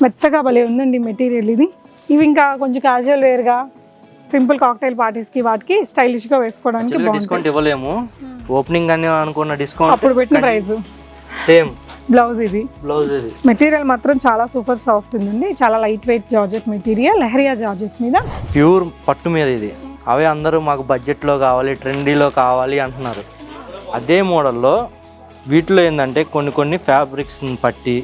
మెత్తగా భలే ఉందండి మెటీరియల్ ఇది. ఇవి ఇంకా కొంచెం క్యాజువల్ వేర్గా సింపుల్ కాక్టైల్ పార్టీస్కి వాటికి స్టైలిష్గా వేసుకోవడానికి డిస్కౌంట్ ఇవ్వలేము. ఓపెనింగ్ అని అనుకున్న డిస్కౌంట్ అప్పుడు పెట్టిన ప్రైస్ సేమ్. బ్లౌజ్ ఇది మెటీరియల్ మాత్రం చాలా సూపర్ సాఫ్ట్ ఉందండి. చాలా light weight georgette material, leheriya georgette మీద ప్యూర్ పట్టు మీద ఇది. అవే అందరూ మాకు బడ్జెట్లో కావాలి, ట్రెండీలో కావాలి అంటున్నారు. అదే మోడల్లో వీటిలో ఏంటంటే కొన్ని ఫ్యాబ్రిక్స్ పట్టి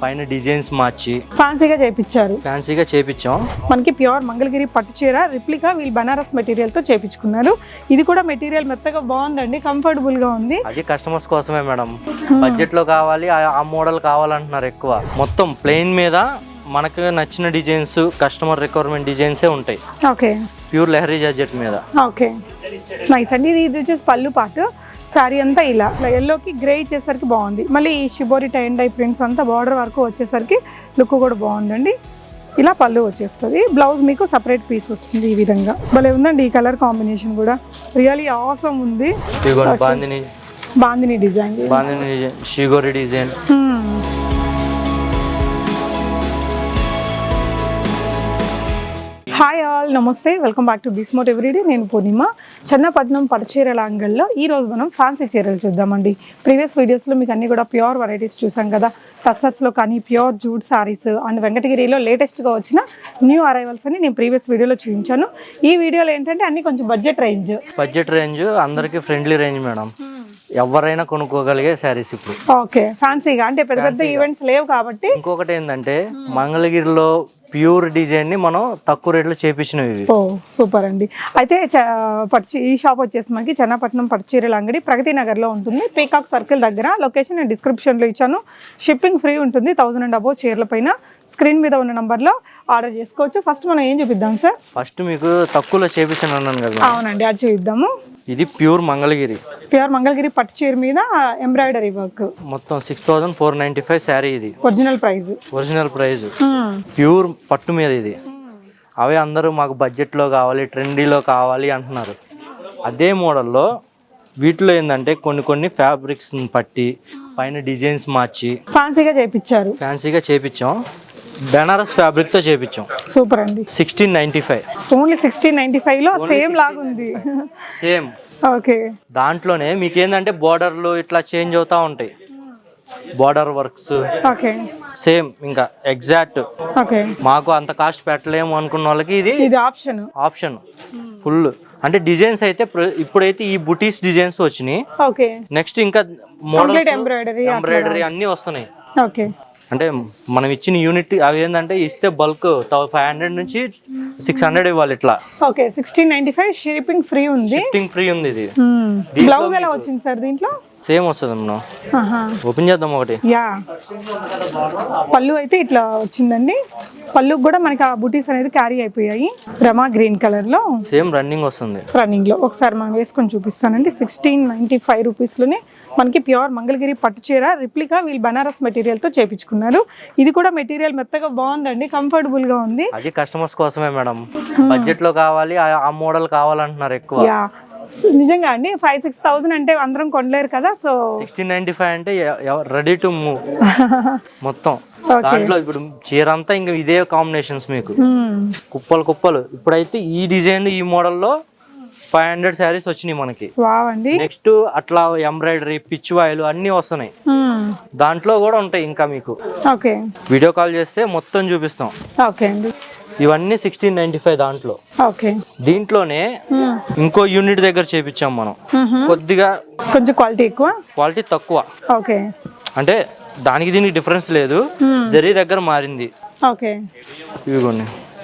పైన డిజైన్స్ మార్చి ఫ్యాన్సీగా చేపించాం. మనకి ప్యూర్ మంగళగిరి పట్టు చీర రిప్లికా వీళ్ళు బనారస్ మెటీరియల్ తో చేపించుకున్నారు. ఇది కూడా మెటీరియల్ మెత్తగా బాగుందండి, కంఫర్టబుల్ గా ఉంది. అది కస్టమర్స్ కోసమే మేడం. బడ్జెట్ లో కావాలి, ఆ మోడల్ కావాలంటున్నారు ఎక్కువ. మొత్తం ప్లెయిన్ మీద మనకు నచ్చిన డిజైన్స్, కస్టమర్ రిక్వైర్మెంట్ డిజైన్సే ఉంటాయి. ఓకే, ప్యూర్ లెహరీ జార్జెట్ మీద. ఓకే, నైస్ అండి. ఇది వచ్చేసి పళ్ళు పాటు. శారీ అంతా ఇలా ఎల్లోకి గ్రే ఇచ్చేసరికి బాగుంది. మళ్ళీ ఈ షిబోరి టైన్ డై ప్రింట్స్ అంతా బార్డర్ వరకు వచ్చేసరికి లుక్ కూడా బాగుందండి. ఇలా పళ్ళు వచ్చేస్తుంది. బ్లౌజ్ మీకు సపరేట్ పీస్ వస్తుంది. ఈ విధంగా భలే ఉందండి. ఈ కలర్ కాంబినేషన్ కూడా రియల్లీ ఆసమ్ ఉంది. Bandhani design, Shibori design. Hi all, నమస్తే, welcome back to Bismot everyday. నేను పూర్ణిమ. చెన్నపట్నం పట్టుచీరల అంగల్లో ఈరోజు మనం ఫ్యాన్సీ చీరలు చూద్దామండి. ప్రీవియస్ వీడియోస్లో మీకు అన్ని కూడా ప్యూర్ వెరైటీస్ చూసాం కదా. టస్సర్స్లో కానీ ప్యూర్ జూట్ శారీస్ అండ్ వెంకటగిరిలో లేటెస్ట్గా వచ్చిన న్యూ అరైవల్స్ అని నేను ప్రీవియస్ వీడియోలో చూపించాను. ఈ వీడియోలో ఏంటంటే అన్ని కొంచెం బడ్జెట్ రేంజ్, అందరికీ ఫ్రెండ్లీ రేంజ్ మేడం. ఎవరైనా కొనుక్కోగలిగే శారీస్ ఇప్పుడు. ఓకే, ఫ్యాన్సీగా అంటే పెద్ద పెద్ద ఈవెంట్స్ లేవు కాబట్టి. ఇంకొకటి ఏంటంటే మంగళగిరిలో ప్యూర్ డిజైన్ ని మనం తక్కువ రేట్లో చేపించినవి. ఓ సూపర్ అండి. అయితే ఈ షాప్ వచ్చేసి మనకి చెన్నపట్నం పట్టుచీరల అంగడి ప్రగతి నగర్ లో ఉంటుంది. పీకాక్ సర్కిల్ దగ్గర. లొకేషన్ నేను డిస్క్రిప్షన్ లో ఇచ్చాను. షిప్పింగ్ ఫ్రీ ఉంటుంది. 1000 and above చీరల పైన స్క్రీన్ మీద ఉన్న నంబర్ లో ఆర్డర్ చేసుకోవచ్చు. ఫస్ట్ మనం ఏం చూపిద్దాం సార్? ఫస్ట్ మీకు తక్కువలో చేపించాను అన్నాను కదా. అవునండి, అది చూపిద్దాము. ఇది ప్యూర్ మంగళగిరి పట్టు చీర మీద ఎంబ్రాయిడరీ వర్క్. మొత్తం 6495 శారీ. ఇది ఒరిజినల్ ప్రైస్. ప్యూర్ పట్టు మీద ఇది. అవే అందరూ మాకు బడ్జెట్లో కావాలి, ట్రెండీలో కావాలి అంటున్నారు. అదే మోడల్లో వీటిలో ఏంటంటే కొన్ని ఫ్యాబ్రిక్స్ పట్టి పైన డిజైన్స్ మార్చి ఫ్యాన్సీగా చేపించాం. బెనారస్ ఫ్యాబ్రిక్ తో చేపించాం. సూపర్ అండి. 1695. ఓన్లీ 1695 లో సేమ్ లాగా ఉంది. సేమ్. ఓకే, దాంట్లోనే మీకు ఏంటంటే బోర్డర్లు ఇట్లా చేంజ్ అవుతా ఉంటాయి. బోర్డర్ వర్క్స్ సేమ్ ఇంకా ఎగ్జాక్ట్. మాకు అంత కాస్ట్ పెట్టలేము అనుకున్న వాళ్ళకి ఇది ఆప్షన్ ఫుల్. అంటే డిజైన్స్ అయితే ఇప్పుడైతే ఈ బుటీస్ డిజైన్స్ వచ్చినాయి. నెక్స్ట్ ఇంకా మోడల్స్, ఎంబ్రాయిడరీ అన్ని వస్తున్నాయి. అంటే మనం ఇచ్చిన యూనిట్ అవి ఏంటంటే ఇస్తే బల్క్ 500 నుంచి 600 ఇవ్వాలి. ఇట్లా 1695 షిప్పింగ్ ఫ్రీ ఉంది. ఇది బ్లౌజ్ ఎలా వచ్చింది సార్? దీంట్లో సేమ్ వస్తుంది. మనం ఓపెన్ చేద్దాం ఒకటి. పళ్ళు అయితే ఇట్లా వచ్చిందండి. పళ్ళు కూడా మనకి ఆ బుటీస్ అనేది క్యారీ అయిపోయాయి. రమా గ్రీన్ కలర్ లో సేమ్ రన్నింగ్ వస్తుంది. రన్నింగ్ లో ఒకసారి మనం వేసుకొని చూపిస్తానండి. 1695 రూపీస్ లోనే మనకి ప్యూర్ మంగళగిరి పట్టు చీర రిప్లికా వీళ్ళు బనారస్ మెటీరియల్ తో చేపించుకున్నారు. ఇది కూడా మెటీరియల్ మెత్తగా బాగుందండి, కంఫర్టబుల్ గా ఉంది. అది కస్టమర్స్ కోసమే మేడం. బడ్జెట్ లో కావాలి, ఆ మోడల్ కావాలంటున్నారు ఎక్కువ. నిజంగా అండి, 5-6,000 అంటే అందరం కొనలేరు కదా. సో 1695 అంటే రెడీ టు మూవ్ మొత్తం. దాంట్లో ఇప్పుడు చీర అంతా ఇంకా ఇదే కాంబినేషన్స్ మీకు కుప్పలు. ఇప్పుడైతే ఈ డిజైన్ ఈ మోడల్లో 500 శారీస్ వచ్చినాయి మనకి. నెక్స్ట్ అట్లా ఎంబ్రాయిడరీ, పిచ్ వాయిల్ అన్ని వస్తున్నాయి. దాంట్లో కూడా ఉంటాయి ఇంకా మీకు. వీడియో కాల్ చేస్తే మొత్తం చూపిస్తాం. ఇవన్నీ 1695 దాంట్లో. దీంట్లోనే ఇంకో యూనిట్ దగ్గర చేపించాం మనం. కొంచెం క్వాలిటీ తక్కువ. అంటే దానికి దీనికి డిఫరెన్స్ లేదు, జరీ దగ్గర మారింది.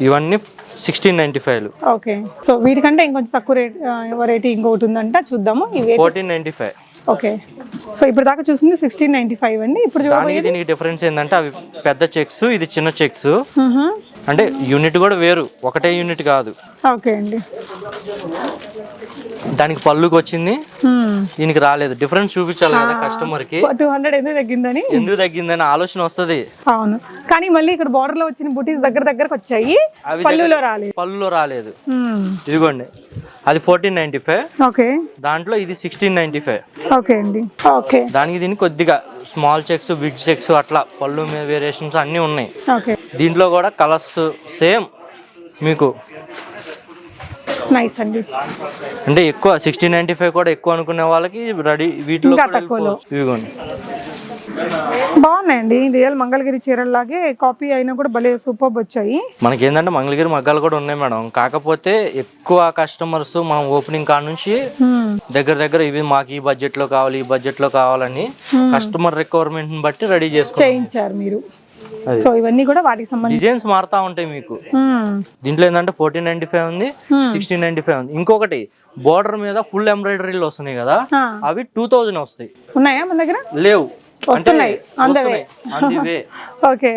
ఇవన్నీ 1695. ఓకే, సో వీటికంటే ఇంకొంచెం తక్కువ రేట్ ఇంకొకటి ఉందంట, చూద్దాము. 1495. ఓకే, సో ఇప్పుడు దాకా చూసింది 1695 అండి. ఇప్పుడు దీనికి డిఫరెన్స్ ఏంటంటే అవి పెద్ద చెక్స్, ఇది చిన్న చెక్స్. అంటే యూనిట్ కూడా వేరు, ఒకటే యూనిట్ కాదు. ఓకే అండి. దానికి పళ్ళుకి వచ్చింది, దీనికి రాలేదు. డిఫరెన్స్ చూపించాలి కదా కస్టమర్ కి. 200 ఎందుకు తగ్గిందని ఆలోచన వస్తుంది. అవును, కానీ మళ్ళీ ఇక్కడ బార్డర్ లో వచ్చిన బుటీస్ దగ్గరకు వచ్చాయి, పళ్ళులో రాలేదు. ఇదిగోండి, అది 1495. ఓకే దాంట్లో ఇది 1695. ఓకే అండి. ఓకే దానికి దీనికి కొద్దిగా స్మాల్ చెక్స్, బిగ్ చెక్స్ అట్లా పళ్ళు మీద వేరియేషన్స్ అన్నీ ఉన్నాయి. ఓకే దీంట్లో కూడా కలర్స్ సేమ్ మీకు. నైస్ అండి. అంటే ఎక్కువ 1695 కూడా ఎక్కువ అనుకునే వాళ్ళకి రెడీ వీటిలో ఇంకా కూడా తక్కువలో. వెళ్ళిపోవచ్చు. ఇదిగోండి బాగున్నాయండి. రియల్ మంగళగిరి చీరల్లాగే కాపీ అయినా కూడా భలే సూపర్ వచ్చాయి. మనకి ఏంటంటే మంగళగిరి మగ్గాలు కూడా ఉన్నాయి మేడం. కాకపోతే ఎక్కువ కస్టమర్స్ మనం ఓపెనింగ్ కాడ నుంచి దగ్గర దగ్గర ఇవి మాకు ఈ బడ్జెట్ లో కావాలి, ఈ బడ్జెట్ లో కావాలని కస్టమర్ రిక్వైర్మెంట్ బట్టి రెడీ చేయించారు మీరు. సో ఇవన్నీ కూడా వాటికి సంబంధించి డిజైన్స్ మారుతా ఉంటాయి మీకు. దీంట్లో ఏంటంటే 1495 ఉంది, 1695 ఉంది. ఇంకొకటి బోర్డర్ మీద ఫుల్ ఎంబ్రాయిడరీలు వస్తున్నాయి కదా, అవి 2000 వస్తాయి. ఉన్నాయా మన దగ్గర? లేవు, వస్తున్నాయి. ఓకే.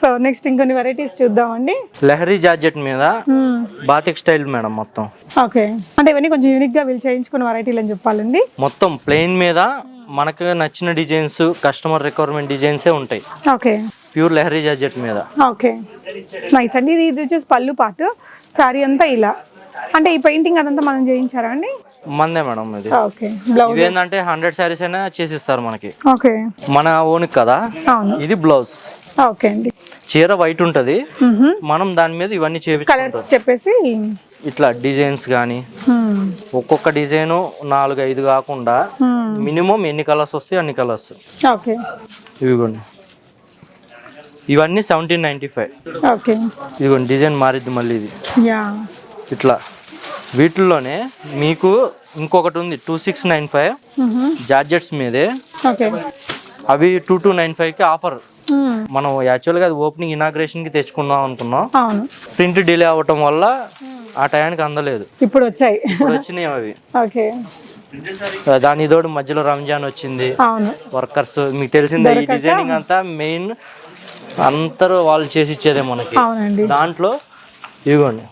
సో నెక్స్ట్ ఇంకొన్ని వెరైటీస్ చూద్దామండి. లహరీ జార్జెట్ మీద బాతిక్ స్టైల్ మేడం మొత్తం. ఓకే, అంటే ఇవన్నీ కొంచెం యూనిక్ గా వీళ్ళు చేయించుకున్న వెరైటీలు అని చెప్పాలండి. మొత్తం ప్లెయిన్ మీద మనకు నచ్చిన డిజైన్స్, కస్టమర్ రిక్వైర్మెంట్ డిజైన్సే ఉంటాయి. ఓకే, ప్యూర్ లహరీ జార్జెట్ మీద. ఓకే నైస్ అండి. ఇది వచ్చేసి పళ్ళు పాటు, సారీ అంతా ఇలా. అంటే ఈ పెయింటింగ్ అదంతా మనం చేయించారా అండి? మందే మేడం ఇది. ఓకే, బ్లౌజ్ ఇదేంటంటే 100 సారీస్ అయినా చేసిస్తారు మనకి. ఓకే, మన ఓన్ కదా. అవును. ఇది బ్లౌజ్. ఓకే అండి. చీర వైట్ ఉంటది, మనం దాని మీద ఇవన్నీ కలర్స్ చెప్పేసి ఇట్లా డిజైన్స్ కానీ ఒక్కొక్క డిజైన్ 4-5 కాకుండా మినిమం ఎన్ని కలర్స్ వస్తాయి అన్ని కలర్స్. ఓకే, ఇవిగోండి ఇవన్నీ 1795. ఓకే, ఇదిగోండి డిజైన్ మారిద్ది మళ్ళీ. ఇది యా ఇట్లా వీటిల్లోనే మీకు ఇంకొకటి ఉంది 2695 జార్జెట్స్ మీదే. ఓకే, అవి 2295కి ఆఫర్. మనం యాక్చువల్గా అది ఓపెనింగ్ ఇనాగ్రేషన్ కి తెచ్చుకుందాం అనుకున్నాం. అవును, ప్రింట్ డిలే అవ్వటం వల్ల ఆ టయానికి అందలేదు. ఇప్పుడు వచ్చాయి. ఇప్పుడు వచ్చినాయి అవి. ఓకే, దాని తోడు మధ్యలో రంజాన్ వచ్చింది. అవును, వర్కర్స్ మీకు తెలిసిందే, ఈ డిజైనింగ్ అంతా మెయిన్ అందరూ వాళ్ళు చేసి ఇచ్చేదే మనకి. అవునండి. దాంట్లో ఇదిగోండి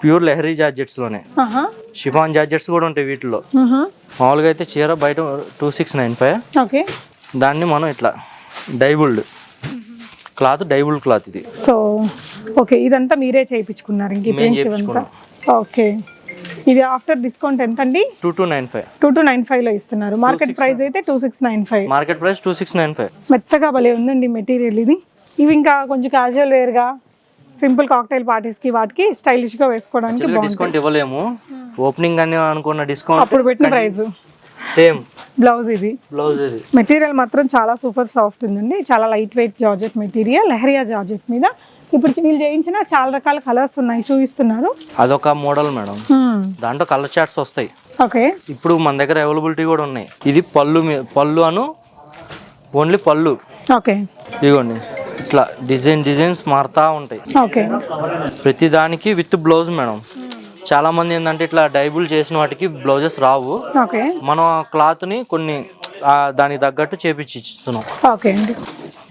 ప్యూర్ లహరీ జార్జెట్స్ లోనే షిఫాన్ జార్జెట్స్ కూడా ఉంటాయి వీటిలో. మామూలుగా అయితే చీర బయట 2695. ఓకే, దాన్ని మనం ఇట్లా డైబుల్డ్ క్లాత్, డైబుల్డ్ క్లాత్ ఇది. సో ఓకే, ఇదంతా మీరే చేయించుకున్నారు ఇంక ఈ ప్రింట్స్ ఇవంతా? ఓకే, ఇది ఆఫ్టర్ డిస్కౌంట్ ఎంత అండి? 2295 లో ఇస్తున్నారు. మార్కెట్ ప్రైస్ అయితే 2695. Market price 2695. మెత్తగా భలే ఉందండి మెటీరియల్ ఇది. ఇవి ఇంకా కొంచెం క్యాజువల్ వేర్ గా, సింపుల్ కాక్టైల్ పార్టీస్ కి వాటికి స్టైలిష్ గా వేసుకోవడానికి బాగుంటుంది. డిస్కౌంట్ ఇవ్వలేము, ఓపెనింగ్ అని అనుకున్న డిస్కౌంట్ అప్పుడు పెట్టిన ప్రైస్ సేమ్. బ్లౌజ్ ఇది. బ్లౌజ్ ఇది. మెటీరియల్ మాత్రం చాలా సూపర్ సాఫ్ట్ ఉందండి, చాలా light weight georgette material, leheriya georgette మీద. ఇప్పుడు వీళ్ళు చేయించిన చాలా రకాల కలర్స్ ఉన్నాయి, చూపిస్తున్నారు. అదొక మోడల్ మేడం, దాంట్లో కలర్ చార్ట్స్ వస్తాయి. ఓకే, ఇప్పుడు మన దగ్గర అవైలబిలిటీ కూడా ఉన్నాయి. ఇది పళ్ళు పళ్ళు అను ఓన్లీ పళ్ళు. ఓకే, ఇదిగోండి ఇట్లా డిజైన్స్ మారుతా ఉంటాయి. ఓకే, ప్రతి దానికి విత్ బ్లౌజ్ మేడం. చాలా మంది ఏంటంటే ఇట్లా డైబుల్ చేసిన వాటికి బ్లౌజెస్ రావు. ఓకే, మనం క్లాత్ ని కొన్ని దానికి తగ్గట్టు చేపించి ఇస్తున్నాం. ఓకే అండి.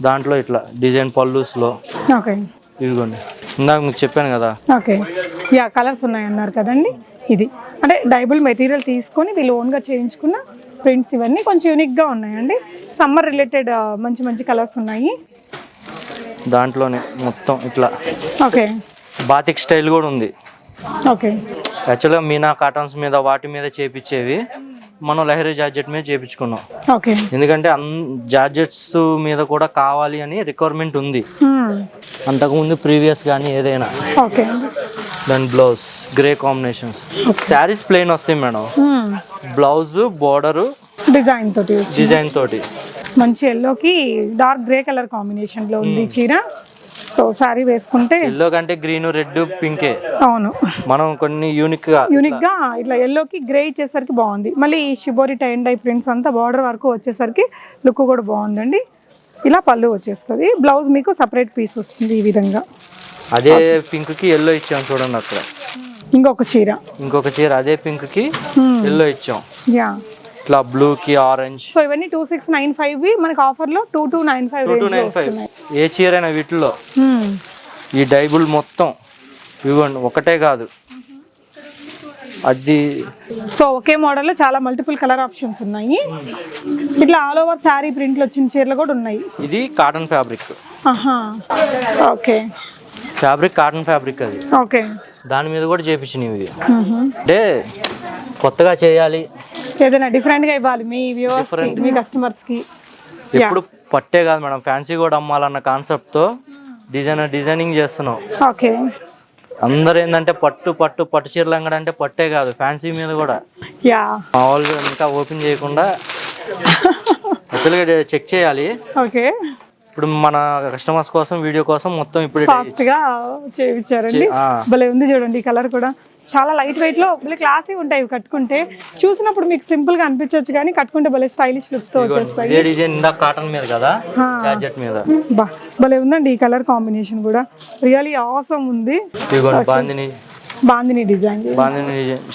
దాంట్లో ఇట్లా డిజైన్ పళ్ళుస్ లో. ఓకే, ఇదిగోండి ఇందాక మీకు చెప్పాను కదా. ఓకే, యా కలర్స్ ఉన్నాయి అన్నారు కదండి. ఇది అంటే డైబుల్ మెటీరియల్ తీసుకొని వీళ్ళు ఓన్గా చేయించుకున్న ప్రింట్స్. ఇవన్నీ కొంచెం యూనిక్గా ఉన్నాయండి. సమ్మర్ రిలేటెడ్ మంచి మంచి కలర్స్ ఉన్నాయి దాంట్లోనే. మొత్తం ఇట్లా ఓకే, బాతిక్ స్టైల్ కూడా ఉంది. ఓకే, యాక్చువల్గా మీనా కాటన్స్ మీద వాటి మీద చేపించేవి మనం లహరీ జార్జెట్ మీద చేపించుకున్నాం. ఓకే, ఎందుకంటే జార్జెట్స్ మీద కూడా కావాలి అని రిక్వైర్మెంట్ ఉంది అంతకుముందు ప్రీవియస్ కానీ ఏదైనా. ఓకే, దాని blouse grey combinations. Saris plain వస్తాయి మేడం, బ్లౌజ్ బోర్డర్ డిజైన్ తోటి. మంచి ఎల్లోకి డార్క్ గ్రే కలర్ కాంబినేషన్ లో ఉంది చీర. సో సారీ వేసుకుంటే ఎల్లో కంటే గ్రీన్, రెడ్, పింకే. అవును, మనం కొన్ని యూనిక్ గా ఇట్లా ఎల్లోకి గ్రే ఇచ్చేసరికి బాగుంది. మళ్ళీ ఈ షిబోరి టైన్ డై ప్రింట్స్ అంతా బార్డర్ వరకు వచ్చేసరికి లుక్ కూడా బాగుందండి. ఇలా పళ్ళు వచ్చేస్తుంది, బ్లౌజ్ మీకు సపరేట్ పీస్ వస్తుంది ఈ విధంగా. అదే పింక్ కి ఎల్లో ఇచ్చాం చూడండి. అక్కడ ఇంకొక చీర అదే పింక్ కి ఎల్లో ఇచ్చాం. యా, ఇట్లా బ్లూ కి ఆరెంజ్. సో ఇవన్నీ 2695 మనకి ఆఫర్ లో 2295. ఏ చీరైనా వీటిలో ఈ డైబుల్ మొత్తం ఇవ్వండి ఒకటే కాదు అది. సో ఒకే మోడల్ లో చాలా మల్టిపుల్ కలర్ ఆప్షన్స్ ఉన్నాయి. ఇట్లా ఆల్ ఓవర్ శారీ ప్రింట్లు వచ్చిన చీరలు కూడా ఉన్నాయి. ఇది cotton fabric. Okay, fabric cotton fabric. అది ఓకే, దాని మీద కూడా చేపించినవి. అంటే కొత్తగా చేయాలి, ఏదైనా డిఫరెంట్ గా ఇవ్వాలి మీ వ్యూవర్స్ కి, మీ కస్టమర్స్ కి. ఎప్పుడు పట్టే కాదు మేడం, ఫ్యాన్సీ కూడా అమ్మాలన్న కాన్సెప్ట్ తో డిజైనింగ్ చేస్తున్నాం. ఓకే. అందరు ఏంటంటే పట్టు చీరలు అంగడంటే పట్టే కాదు, ఫ్యాన్సీ మీద కూడా. యా. మామూలుగా ఇంకా ఓపెన్ చేయకుండా యాక్చువల్గా చెక్ చేయాలి. ఓకే. ఇప్పుడు మన కస్టమర్స్ కోసం వీడియో కోసం మొత్తం ఇప్పుడు ఫాస్ట్ గా చేయించారండి. భలే ఉంది చూడండి, ఈ కలర్ కూడా చాలా లైట్ వెయిట్ లో భలే క్లాసీ ఉంటాయి. ఇవి కట్టుకుంటే చూసినప్పుడు మీకు సింపుల్ గా అనిపించవచ్చు, కానీ కట్టుకుంటే భలే స్టైలిష్ లుక్ తో వచ్చేస్తాయి. ఇదే డిజైన్ ఇందా కాటన్ మీద కదా, జార్జెట్ మీద. బా భలే ఉందండి ఈ కలర్ కాంబినేషన్ కూడా, రియల్లీ ఆసమ్ ఉంది. బాందిని డిజైన్,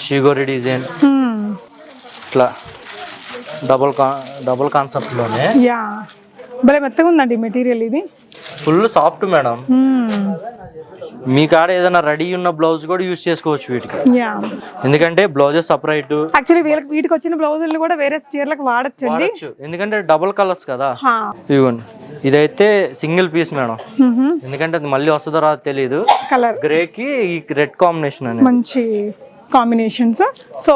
షిగోరి డిజైన్, ఇట్లా డబుల్ కాన్సెప్ట్ లోనే. యా, భలే మెత్తగా ఉందండి మెటీరియల్. ఇది ఫుల్ సాఫ్ట్ మేడం. మీ కాడ ఏదైనా రెడీ ఉన్న బ్లౌజ్ కూడా యూజ్ చేసుకోవచ్చు వీటికి. ఎందుకంటే బ్లౌజెస్ సపరేట్. యాక్చువల్లీ వీటికి వచ్చిన బ్లౌజులు కూడా వేరే చీరలకు వాడచ్చు, ఎందుకంటే డబుల్ కలర్స్ కదా. ఇవ్వండి, ఇదైతే సింగిల్ పీస్ మేడం, ఎందుకంటే అది మళ్ళీ వస్తుందో రాదో తెలియదు. కలర్ గ్రే కి రెడ్ కాంబినేషన్ అనేది మంచి కాంబినేషన్స్. సో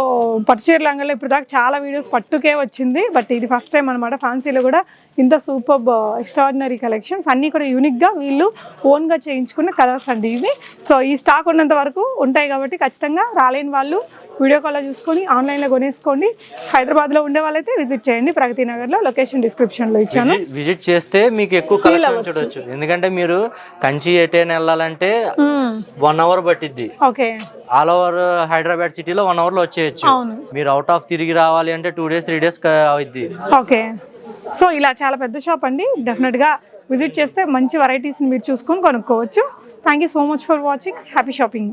పట్టు చీర లంగాలో ఇప్పుడు దాకా చాలా వీడియోస్ పట్టుకే వచ్చింది, బట్ ఇది ఫస్ట్ టైం అనమాట. ఫ్యాన్సీలో కూడా ఇంత సూపర్ ఎక్స్ట్రాడినరీ కలెక్షన్స్ అన్నీ కూడా యూనిక్గా వీళ్ళు ఓన్గా చేయించుకున్న కలర్స్ అండి ఇవి. సో ఈ స్టాక్ ఉన్నంత వరకు ఉంటాయి కాబట్టి ఖచ్చితంగా రాలేని వాళ్ళు వీడియో కాల్లో చూసుకొని ఆన్లైన్లో కొనేసుకోండి. హైదరాబాద్లో ఉండే వాళ్ళైతే విజిట్ చేయండి, ప్రగతి నగర్లో, లొకేషన్ డిస్క్రిప్షన్లో ఇచ్చాను. విజిట్ చేస్తే మీకు ఎక్కువ కలెక్షన్ చూడొచ్చు. ఎందుకంటే మీరు కంచి ఎటైనా వెళ్ళాలంటే 1 hour పట్టిద్ది. ఓకే. ఆల్ ఓవర్ హైదరాబాద్ సిటీలో 1 hour లో వచ్చేయచ్చు. మీరు అవుట్ ఆఫ్ తిరిగి రావాలి అంటే 2 days 3 days అవుద్ది. ఓకే. సో ఇలా చాలా పెద్ద షాప్ అండి, డెఫినెట్గా విజిట్ చేస్తే మంచి వెరైటీస్ని మీరు చూసుకొని కొనుక్కోవచ్చు. Thank you so much for watching. Happy shopping.